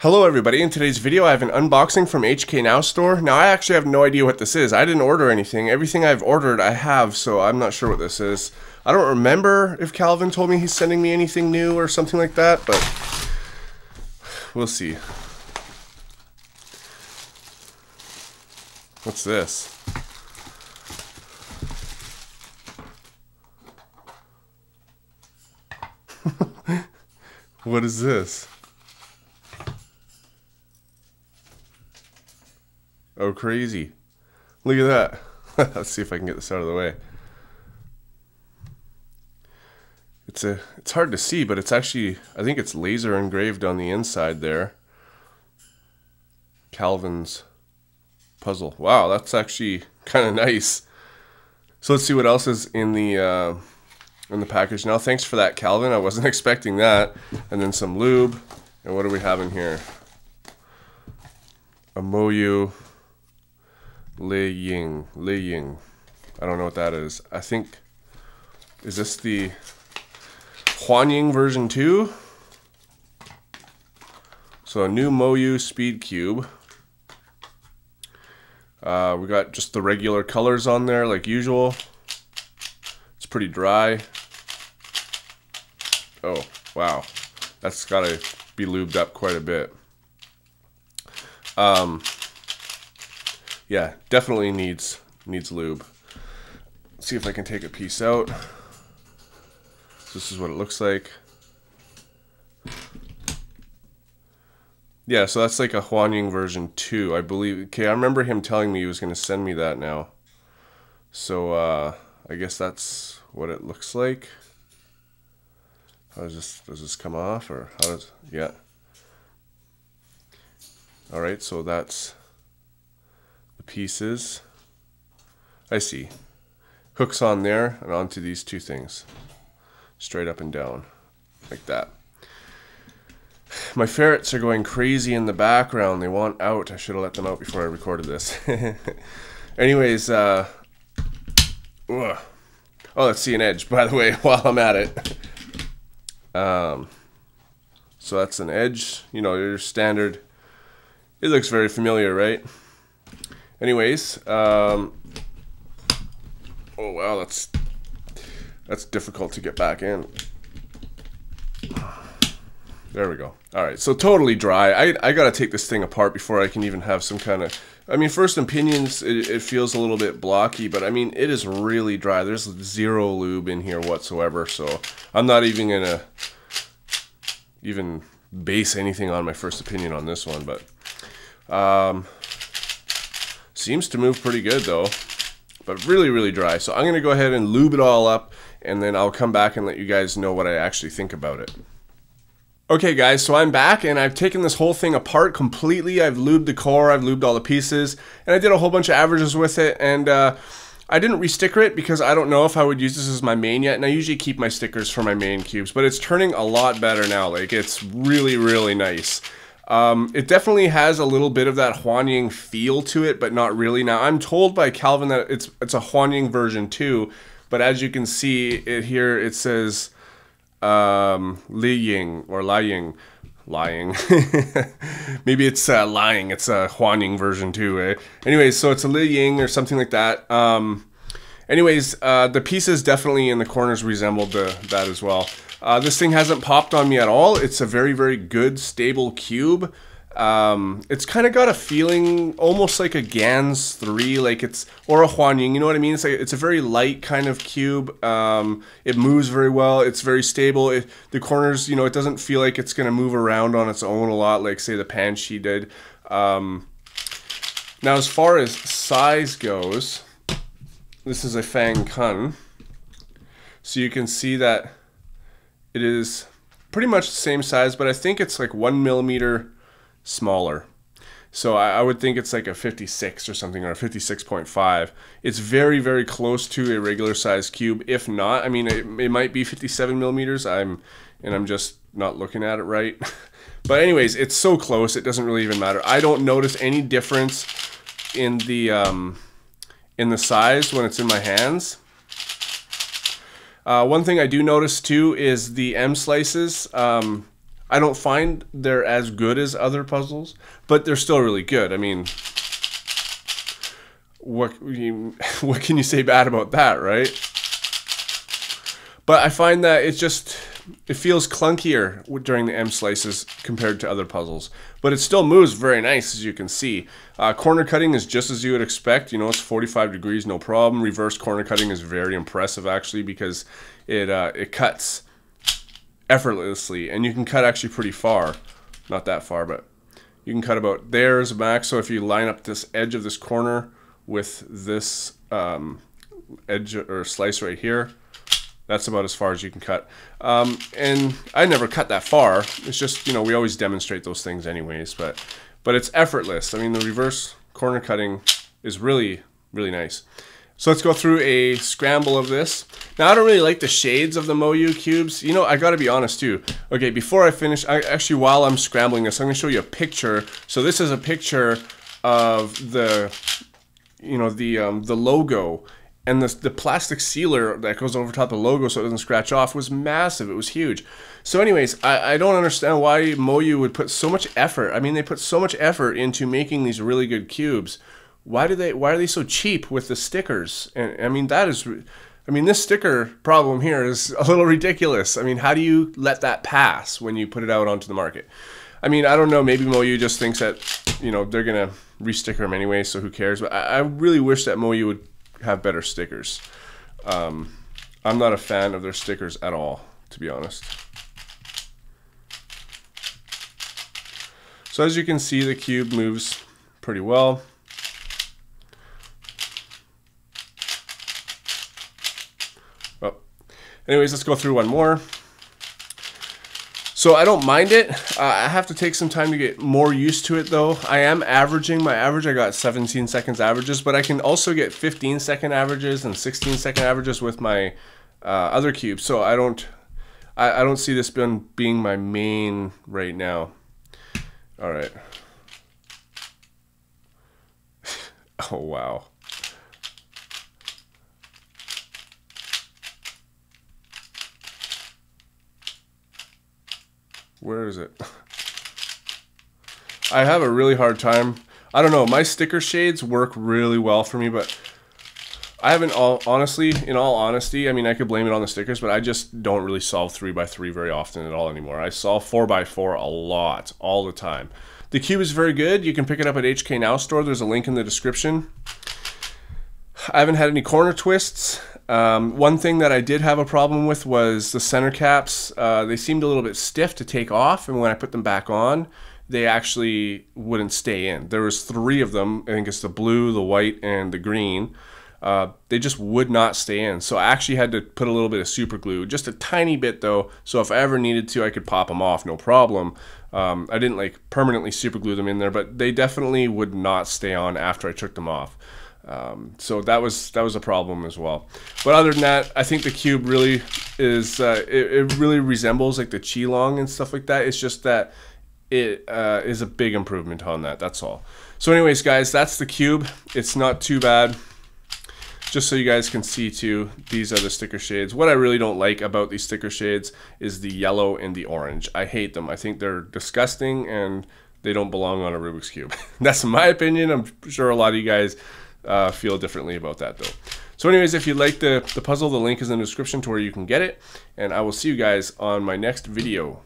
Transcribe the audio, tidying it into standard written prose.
Hello everybody, in today's video I have an unboxing from HK Now store. Now I actually have no idea what this is. I didn't order anything. Everything I've ordered I have, so I'm not sure what this is. I don't remember if Calvin told me he's sending me anything new or something like that, but we'll see. What's this? What is this? Oh, crazy. Look at that. Let's see if I can get this out of the way. It's hard to see, but it's actually, I think it's laser engraved on the inside there. Calvin's puzzle. Wow, that's actually kind of nice. So let's see what else is in the package now. Thanks for that, Calvin. I wasn't expecting that. And then some lube. And what do we have in here? A MoYu LiYing. I don't know what that is. I think, is this the LiYing version 2? So a new MoYu speed cube. We got just the regular colors on there like usual. It's pretty dry. Oh, wow. That's gotta be lubed up quite a bit. Yeah, definitely needs lube. Let's see if I can take a piece out. This is what it looks like. Yeah, so that's like a LiYing version 2, I believe. Okay, I remember him telling me he was going to send me that now. So, I guess that's what it looks like. How does this come off, or how does, yeah. Alright, so that's the pieces. I see. Hooks on there and onto these two things. Straight up and down. Like that. My ferrets are going crazy in the background. They want out. I should have let them out before I recorded this. Anyways, oh, let's see an edge, by the way, while I'm at it. So that's an edge. You know, your standard. It looks very familiar, right? Anyways, oh wow, that's difficult to get back in. There we go. Alright, so totally dry. I gotta take this thing apart before I can even have some kind of... I mean, first opinions, it feels a little bit blocky, but I mean, it is really dry. There's zero lube in here whatsoever, so I'm not even gonna base anything on my first opinion on this one, but seems to move pretty good though, but really dry. So I'm gonna go ahead and lube it all up, and then I'll come back and let you guys know what I actually think about it. Okay guys, so I'm back and I've taken this whole thing apart completely. I've lubed the core, I've lubed all the pieces, and I did a whole bunch of averages with it, and I didn't re-sticker it because I don't know if I would use this as my main yet, and I usually keep my stickers for my main cubes, but it's turning a lot better now. Like, it's really nice. It definitely has a little bit of that LiYing feel to it, but not really. Now, I'm told by Calvin that it's a LiYing version 2, but as you can see it here, it says LiYing or LiYing. Maybe it's LiYing. It's a LiYing version 2, eh? Anyways, so it's a LiYing or something like that. Anyways, the pieces definitely in the corners resembled that as well. This thing hasn't popped on me at all. It's a very good, stable cube. It's kind of got a feeling almost like a Gans 3, like or a LiYing, you know what I mean? It's a very light kind of cube. It moves very well. It's very stable. The corners, you know, it doesn't feel like it's going to move around on its own a lot, like say the Panshi did. Now, as far as size goes, this is a Fang Kun. So you can see that it is pretty much the same size, but I think it's like 1 millimeter smaller. So I would think it's like a 56 or something, or a 56.5. It's very close to a regular size cube. If not, I mean, it might be 57 millimeters. I'm just not looking at it right. But anyways, it's so close, it doesn't really even matter. I don't notice any difference in the size when it's in my hands. One thing I do notice too is the M slices. I don't find they're as good as other puzzles, but they're still really good. I mean, what can you say bad about that, right? But I find that it feels clunkier during the M slices compared to other puzzles. But it still moves very nice, as you can see. Corner cutting is just as you would expect. You know, it's 45 degrees, no problem. Reverse corner cutting is very impressive, actually, because it cuts effortlessly. And you can cut actually pretty far. Not that far, but you can cut about there as a max. So if you line up this edge of this corner with this edge or slice right here, that's about as far as you can cut. And I never cut that far. It's just, you know, we always demonstrate those things anyways, but it's effortless. I mean, the reverse corner cutting is really, really nice. So let's go through a scramble of this. Now, I don't really like the shades of the MoYu cubes. You know, I gotta be honest too. Okay, before I finish, actually while I'm scrambling this, I'm gonna show you a picture. So this is a picture of the, you know, the logo. And the plastic sealer that goes over top of the logo so it doesn't scratch off was massive. It was huge. So anyways, I don't understand why MoYu would put so much effort. I mean, they put so much effort into making these really good cubes. Why are they so cheap with the stickers? And I mean, this sticker problem here is a little ridiculous. I mean, how do you let that pass when you put it out onto the market? I mean, I don't know. Maybe MoYu just thinks that, you know, they're going to resticker them anyway, so who cares? But I really wish that MoYu would have better stickers. I'm not a fan of their stickers at all, to be honest. So as you can see, the cube moves pretty well. Well, anyways, let's go through one more. So I don't mind it. I have to take some time to get more used to it though. I am averaging. My average, I got 17 seconds averages, but I can also get 15-second averages and 16-second averages with my other cubes. So I don't see this being my main right now. All right. Oh, wow. Where is it? I have a really hard time. I don't know. My sticker shades work really well for me, but I haven't in all honesty, I mean, I could blame it on the stickers, but I just don't really solve 3x3 very often at all anymore. I solve 4x4 a lot, all the time. The cube is very good. You can pick it up at HK Now store. There's a link in the description. I haven't had any corner twists. One thing that I did have a problem with was the center caps. They seemed a little bit stiff to take off, and when I put them back on, they actually wouldn't stay in. There was 3 of them. I think it's the blue, the white, and the green. They just would not stay in. So I actually had to put a little bit of super glue, just a tiny bit though. So if I ever needed to, I could pop them off, no problem. I didn't like permanently super glue them in there, but they definitely would not stay on after I took them off. So that was a problem as well. But other than that, I think the cube really is, it really resembles like the LiYing and stuff like that. It's just that it is a big improvement on that. That's all. So anyways, guys, that's the cube. It's not too bad. Just so you guys can see too, these are the sticker shades. What I really don't like about these sticker shades is the yellow and the orange. I hate them. I think they're disgusting and they don't belong on a Rubik's Cube. That's my opinion. I'm sure a lot of you guys feel differently about that though. So anyways, if you like the puzzle, the link is in the description to where you can get it. And I will see you guys on my next video.